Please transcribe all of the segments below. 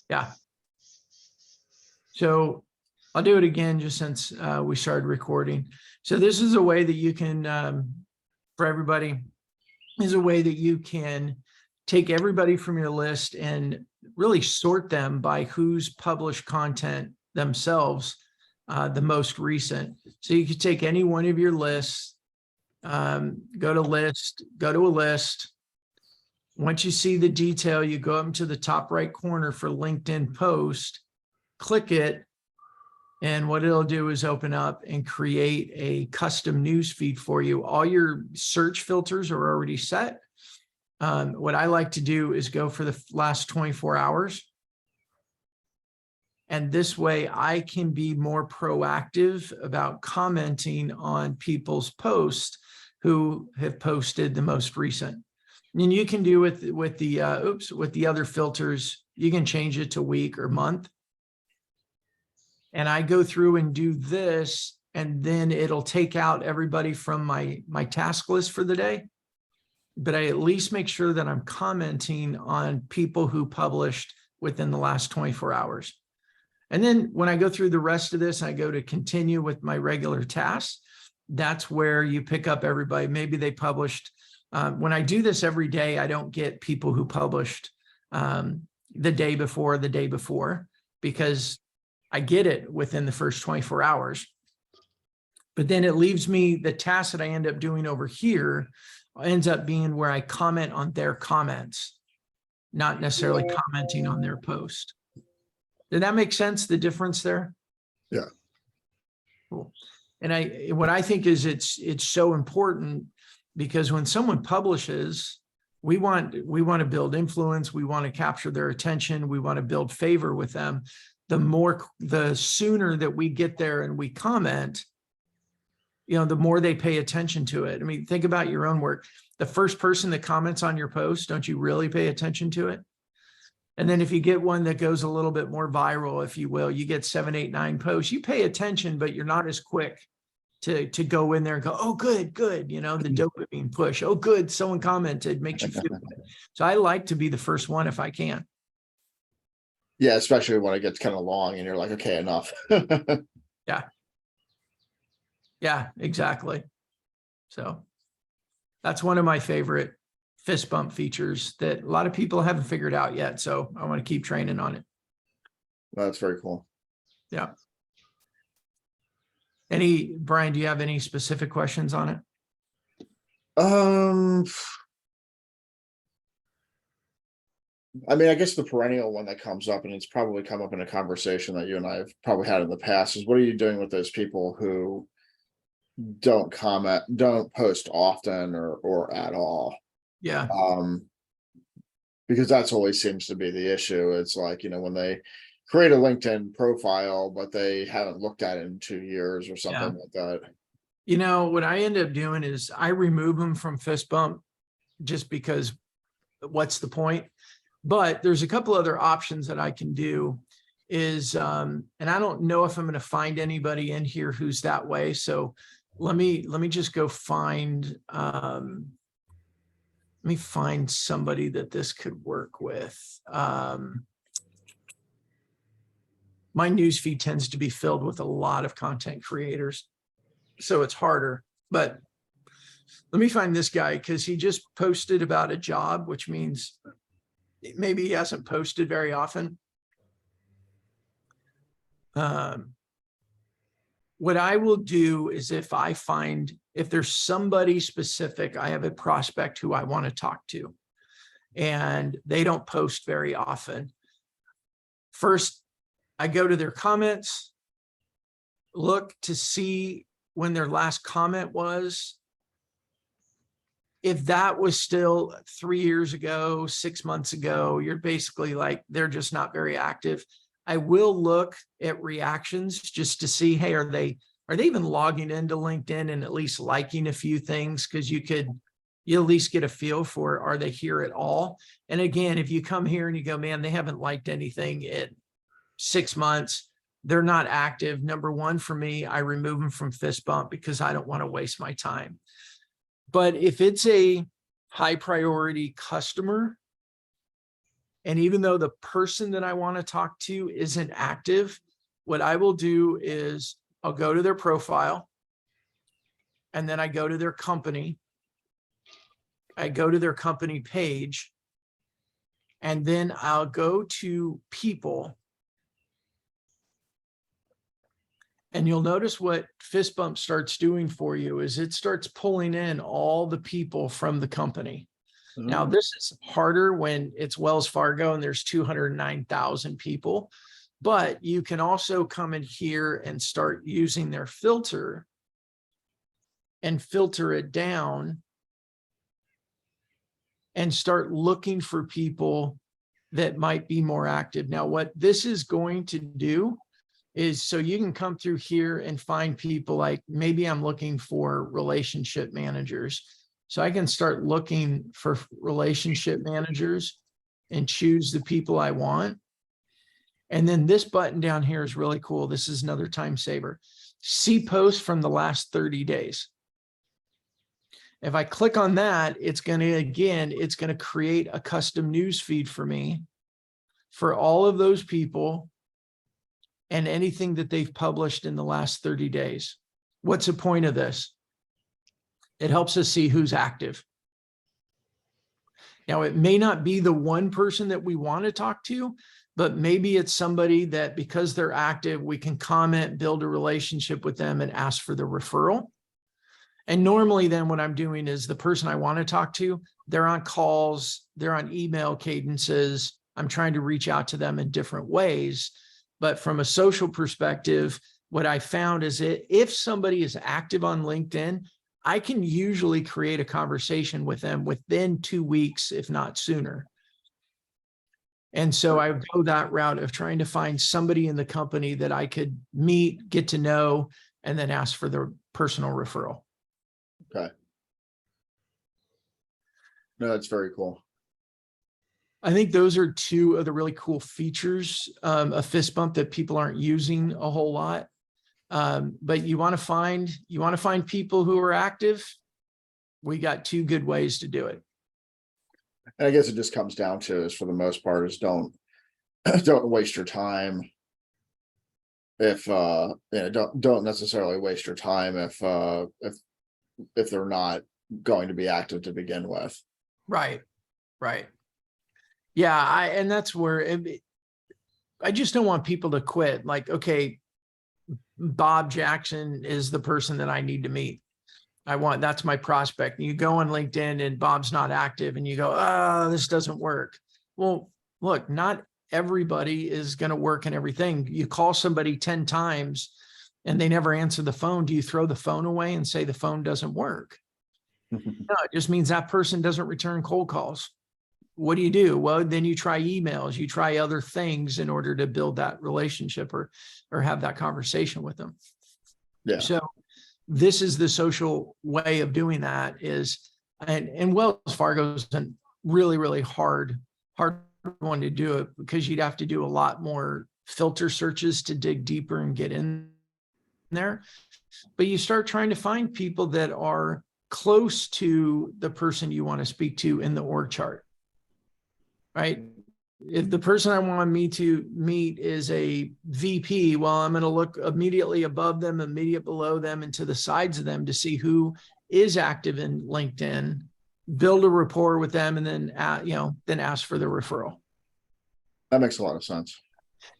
Yeah. So I'll do it again just since we started recording. So this is a way that you can, for everybody, is a way that you can take everybody from your list and really sort them by who's published content themselves, the most recent. So you could take any one of your lists, go to a list. Once you see the detail, you go up to the top right corner for LinkedIn post, click it, and what it'll do is open up and create a custom news feed for you. All your search filters are already set. What I like to do is go for the last 24 hours. And this way I can be more proactive about commenting on people's posts who have posted the most recent. And you can do with the other filters, you can change it to week or month. And I go through and do this, and then it'll take out everybody from my task list for the day. But I at least make sure that I'm commenting on people who published within the last 24 hours. And then when I go through the rest of this, I go to continue with my regular tasks. That's where you pick up everybody. Maybe they published. When I do this every day, I don't get people who published the day before, because I get it within the first 24 hours. But then it leaves me the task that I end up doing over here ends up being where I comment on their comments, not necessarily commenting on their post. Did that make sense, the difference there? Yeah. Cool. And what I think is it's so important, because when someone publishes, we want to build influence, we want to capture their attention, we want to build favor with them. The sooner that we get there and we comment, the more they pay attention to it. I mean, think about your own work. The first person that comments on your post, don't you really pay attention to it? And then if you get one that goes a little bit more viral, if you will, you get 7, 8, 9 posts, you pay attention, but you're not as quick to go in there and go, oh, good, the dopamine push. Oh, good, someone commented, makes you feel good. So I like to be the first one if I can. Yeah, especially when it gets kind of long and you're like, okay, enough. Yeah, exactly. So that's one of my favorite fist bump features that a lot of people haven't figured out yet. So I want to keep training on it. That's very cool. Yeah. Brian, do you have any specific questions on it? I mean, I guess the perennial one that comes up, and it's probably come up in a conversation that you and I have probably had in the past, is what are you doing with those people who don't comment, don't post often or at all? Yeah. Because that's always seems to be the issue. It's like, when they create a LinkedIn profile, but they haven't looked at it in 2 years or something like that. What I end up doing is I remove them from fist bump, just because what's the point? But there's a couple other options that I can do is, and I don't know if I'm going to find anybody in here who's that way. So let me just go find, let me find somebody that this could work with. My newsfeed tends to be filled with a lot of content creators, so it's harder. But let me find this guy, because he just posted about a job, which means maybe he hasn't posted very often. What I will do is if there's somebody specific, I have a prospect who I want to talk to, and they don't post very often. First, I go to their comments, look to see when their last comment was. If that was still 3 years ago, 6 months ago, you're basically like, they're just not very active. I will look at reactions just to see, hey, are they even logging into LinkedIn and at least liking a few things? Because you at least get a feel for, are they here at all? And again, if you come here and you go, man, they haven't liked anything in 6 months, they're not active. Number one, for me, I remove them from fist bump because I don't want to waste my time. But if it's a high priority customer And even though the person that I want to talk to isn't active, what I will do is I'll go to their profile, and then I go to their company. I go to their company page, and then I'll go to people. And you'll notice what Fist Bump starts doing for you is it starts pulling in all the people from the company. Now, this is harder when it's Wells Fargo and there's 209,000 people, but you can also come in here and start using their filter and filter it down and start looking for people that might be more active. Now, what this is going to do is so you can come through here and find people like maybe I'm looking for relationship managers. So I can start looking for relationship managers and choose the people I want. And then this button down here is really cool. This is another time saver. See posts from the last 30 days. If I click on that, it's going to create a custom news feed for me for all of those people and anything that they've published in the last 30 days. What's the point of this? It helps us see who's active. Now, it may not be the one person that we want to talk to, but maybe it's somebody that because they're active, we can comment, build a relationship with them, and ask for the referral. And normally then what I'm doing is the person I want to talk to, they're on calls, they're on email cadences. I'm trying to reach out to them in different ways. But from a social perspective, what I found is if somebody is active on LinkedIn, I can usually create a conversation with them within 2 weeks, if not sooner. And so I go that route of trying to find somebody in the company that I could meet, get to know, and then ask for their personal referral. Okay. No, that's very cool. I think those are two of the really cool features of Fist Bump that people aren't using a whole lot. But you want to find people who are active. We got two good ways to do it. And I guess it just comes down to is for the most part is don't waste your time. If don't necessarily waste your time if they're not going to be active to begin with. Right. Yeah, and that's where I just don't want people to quit. Like, okay, Bob Jackson is the person that I need to meet. That's my prospect. And you go on LinkedIn and Bob's not active and you go, oh, this doesn't work. Well, look, not everybody is going to work in everything. You call somebody 10 times and they never answer the phone. Do you throw the phone away and say the phone doesn't work? No, it just means that person doesn't return cold calls. What do? Well, then you try emails, you try other things in order to build that relationship or have that conversation with them. Yeah. So this is the social way of doing that and Wells Fargo is a really, really hard one to do it because you'd have to do a lot more filter searches to dig deeper and get in there. But you start trying to find people that are close to the person you want to speak to in the org chart. Right? If the person I want me to meet is a VP, well, I'm going to look immediately above them, immediately below them, and to the sides of them to see who is active in LinkedIn, build a rapport with them, and then ask for the referral. That makes a lot of sense.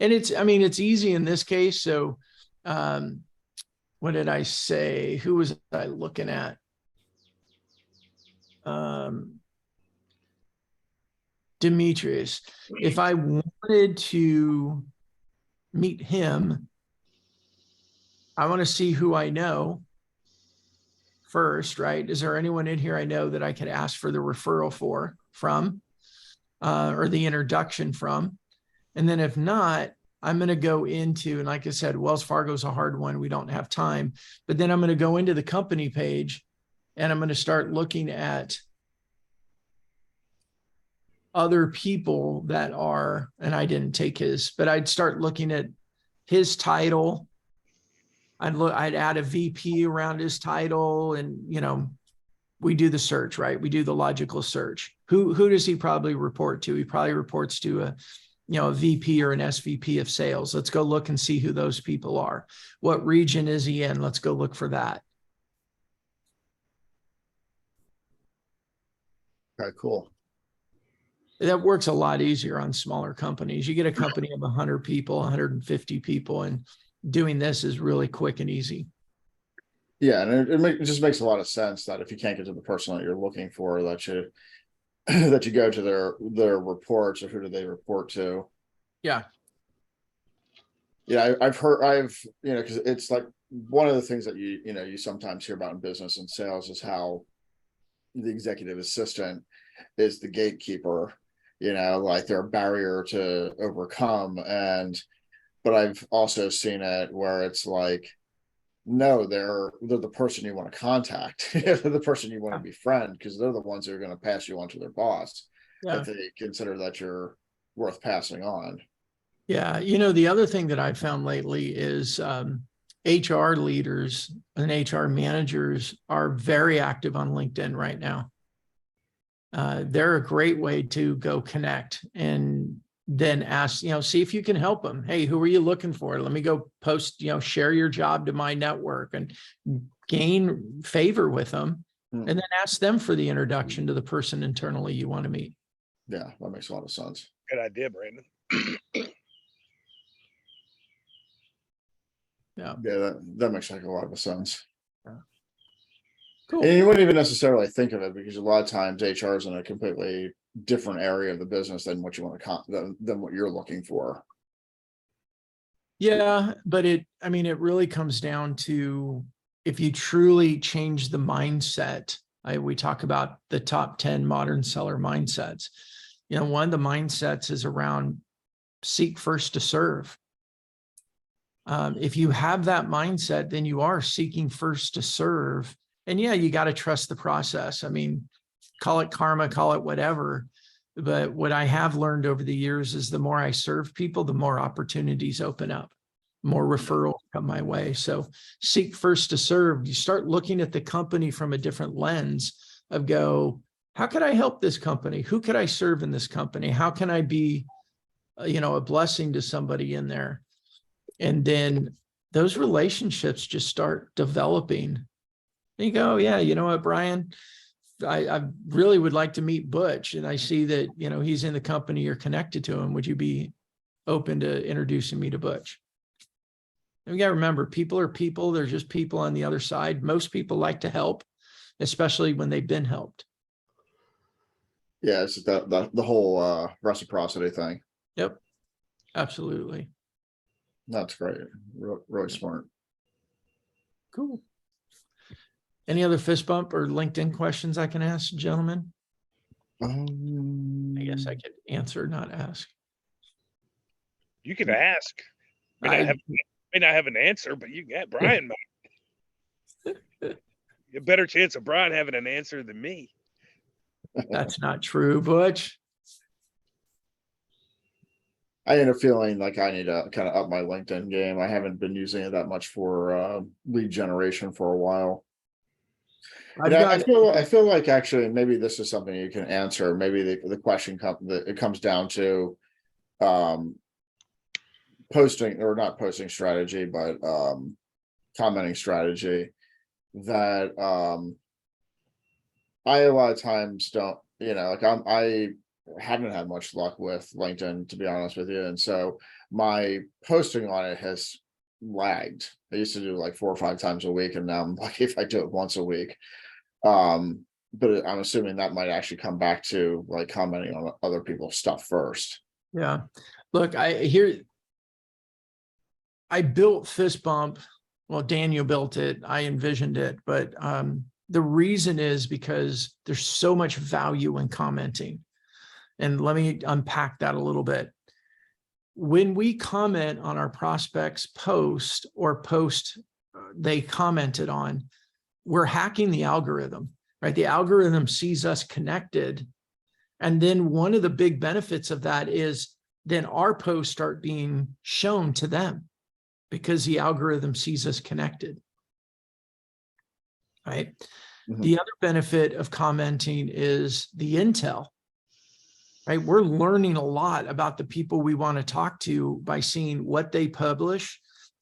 And it's easy in this case. So, what did I say? Who was I looking at? Demetrius. If I wanted to meet him, I want to see who I know first, right? Is there anyone in here I know that I could ask for the referral from, or the introduction from? And then if not, I'm going to go into, and like I said, Wells Fargo is a hard one. We don't have time, but then I'm going to go into the company page and I'm going to start looking at other people that are, and I didn't take his, but I'd start looking at his title. I'd add a VP around his title and, we do the search, right? We do the logical search. Who does he probably report to? He probably reports to a VP or an SVP of sales. Let's go look and see who those people are. What region is he in? Let's go look for that. Okay, cool. That works a lot easier on smaller companies. You get a company of 100 people, 150 people, and doing this is really quick and easy. Yeah, and it just makes a lot of sense that if you can't get to the person that you're looking for, that you that you go to their reports, or who do they report to? Yeah. Yeah, I've because it's like one of the things that you sometimes hear about in business and sales is how the executive assistant is the gatekeeper, like they're a barrier to overcome. But I've also seen it where it's like, no, they're the person you want to contact. They're the person you want to befriend, because they're the ones that are going to pass you on to their boss if they consider that you're worth passing on. Yeah. The other thing that I've found lately is HR leaders and HR managers are very active on LinkedIn right now. They're a great way to go connect and then ask, see if you can help them. Hey, who are you looking for? Let me go post, share your job to my network and gain favor with them. And then ask them for the introduction to the person internally you want to meet. Yeah, that makes a lot of sense. Good idea, Brandon. Yeah, that makes like a lot of sense. Cool. And you wouldn't even necessarily think of it, because a lot of times HR is in a completely different area of the business than what you want to than what you're looking for. Yeah, but it really comes down to, if you truly change the mindset. We talk about the top 10 modern seller mindsets. One of the mindsets is around seek first to serve. If you have that mindset, then you are seeking first to serve. And yeah, you got to trust the process. Call it karma, call it whatever. But what I have learned over the years is the more I serve people, the more opportunities open up, more referrals come my way. So seek first to serve. You start looking at the company from a different lens of how could I help this company? Who could I serve in this company? How can I be, a blessing to somebody in there? And then those relationships just start developing. And you go, yeah, you know what, Brian, I really would like to meet Butch. And I see that, he's in the company, you're connected to him. Would you be open to introducing me to Butch? And we got to remember, people are people. They're just people on the other side. Most people like to help, especially when they've been helped. Yeah, it's the whole reciprocity thing. Yep, absolutely. That's great. Really smart. Cool. Any other fist bump or LinkedIn questions I can ask, gentlemen? I guess I could answer, not ask. You could ask. May not have an answer, but you got Brian. A better chance of Brian having an answer than me. That's not true, Butch. I end up feeling like I need to kind of up my LinkedIn game. I haven't been using it that much for lead generation for a while. I feel like actually maybe this is something you can answer. Maybe the question it comes down to posting, or not posting strategy, but commenting strategy, that I a lot of times don't, I haven't had much luck with LinkedIn, to be honest with you. And so my posting on it has lagged. I used to do like 4 or 5 times a week, and now I'm lucky if I do it once a week. But I'm assuming that might actually come back to like commenting on other people's stuff first. Yeah. Look, I built Fist Bump. Well, Daniel built it. I envisioned it. But the reason is because there's so much value in commenting. And let me unpack that a little bit. When we comment on our prospects' post or post they commented on, we're hacking the algorithm, right? The algorithm sees us connected. And then one of the big benefits of that is then our posts start being shown to them because the algorithm sees us connected, right? Mm-hmm. The other benefit of commenting is the intel. right? We're learning a lot about the people we want to talk to by seeing what they publish,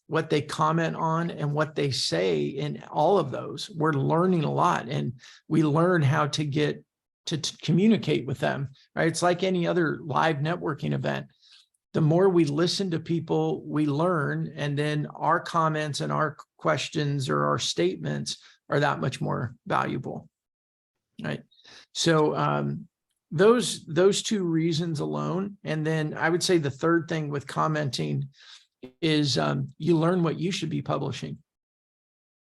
what they comment on, and what they say in all of those. We're learning a lot, and we learn how to get to communicate with them, right? It's like any other live networking event. The more we listen to people, we learn, and then our comments and our questions or our statements are that much more valuable, right? So those two reasons alone. And then I would say the third thing with commenting is you learn what you should be publishing,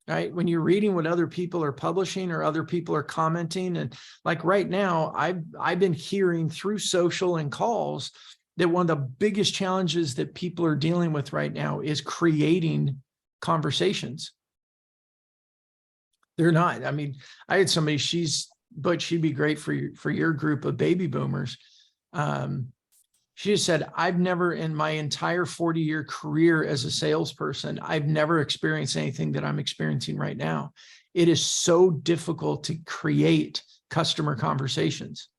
right? When you're reading what other people are publishing or other people are commenting, and like right now, I've been hearing through social and calls that one of the biggest challenges that people are dealing with right now is creating conversations. They're not. I mean, I had somebody, she'd be great for your group of baby boomers. She just said, I've never in my entire 40-year career as a salesperson, I've never experienced anything that I'm experiencing right now. It is so difficult to create customer conversations.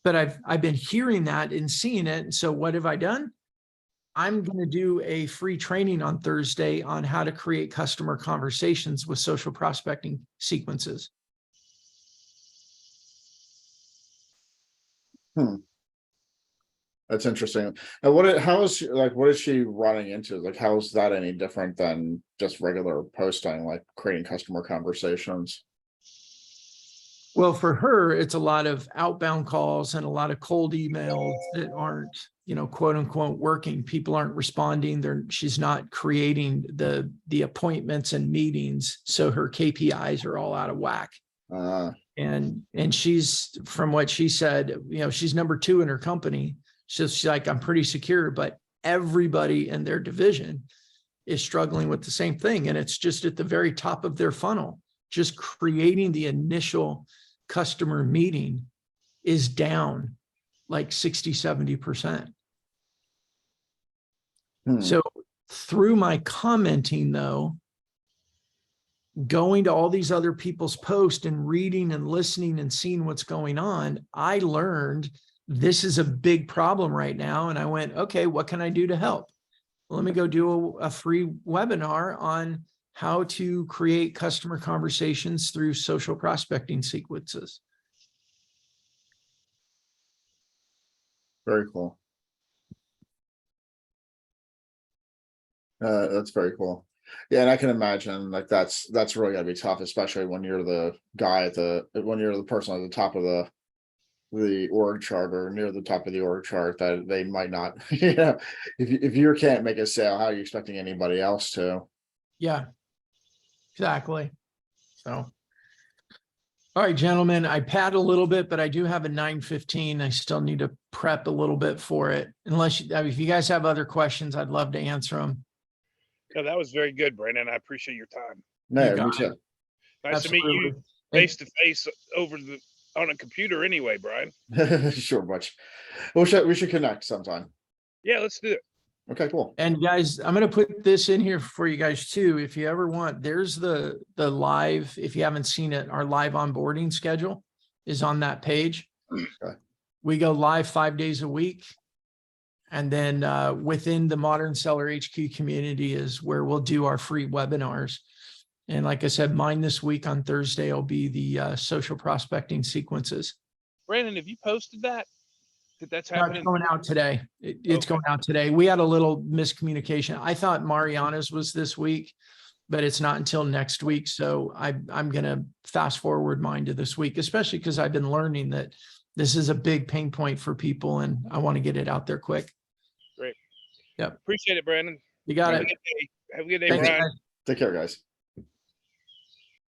But I've been hearing that and seeing it. And so what have I done? I'm going to do a free training on Thursday on how to create customer conversations with social prospecting sequences. That's interesting. And what is she running into? Like, how is that any different than just regular posting, like creating customer conversations? Well, for her, it's a lot of outbound calls and a lot of cold emails that aren't, quote unquote, working. People aren't responding. She's not creating the appointments and meetings. So her KPIs are all out of whack. And she's, from what she said, she's number 2 in her company. So she's like, I'm pretty secure, but everybody in their division is struggling with the same thing. And it's just at the very top of their funnel. Just creating the initial customer meeting is down like 60-70%. So through my commenting, though, going to all these other people's posts and reading and listening and seeing what's going on, I learned this is a big problem right now. And I went, okay, what can I do to help? Well, let me go do a free webinar on how to create customer conversations through social prospecting sequences. Very cool. That's very cool. Yeah, and I can imagine like that's really gotta be tough, especially when you're the guy when you're the person at the top of the org chart or near the top of the org chart, that they might not, if you can't make a sale, how are you expecting anybody else to? Yeah, exactly. So, all right, gentlemen, I pad a little bit, but I do have a 9:15. I still need to prep a little bit for it. If you guys have other questions, I'd love to answer them. No, that was very good, Brandon. I appreciate your time. No, me too. Nice to meet you face to face on a computer anyway, Brian. Sure, Butch. We should connect sometime. Yeah, let's do it. Okay, cool. And guys, I'm going to put this in here for you guys too. If you ever want, there's the live, if you haven't seen it, our live onboarding schedule is on that page. Okay. We go live 5 days a week. And then within the Modern Seller HQ community is where we'll do our free webinars. And like I said, mine this week on Thursday will be the social prospecting sequences. Brandon, have you posted that? That's happening? It's going out today. It's going out today. We had a little miscommunication. I thought Mariana's was this week, but it's not until next week. So I'm going to fast forward mine to this week, especially because I've been learning that this is a big pain point for people and I want to get it out there quick. Great. Yep. Appreciate it, Brandon. You got it. Have a good day, Thanks, Brian. guys. Take care, guys.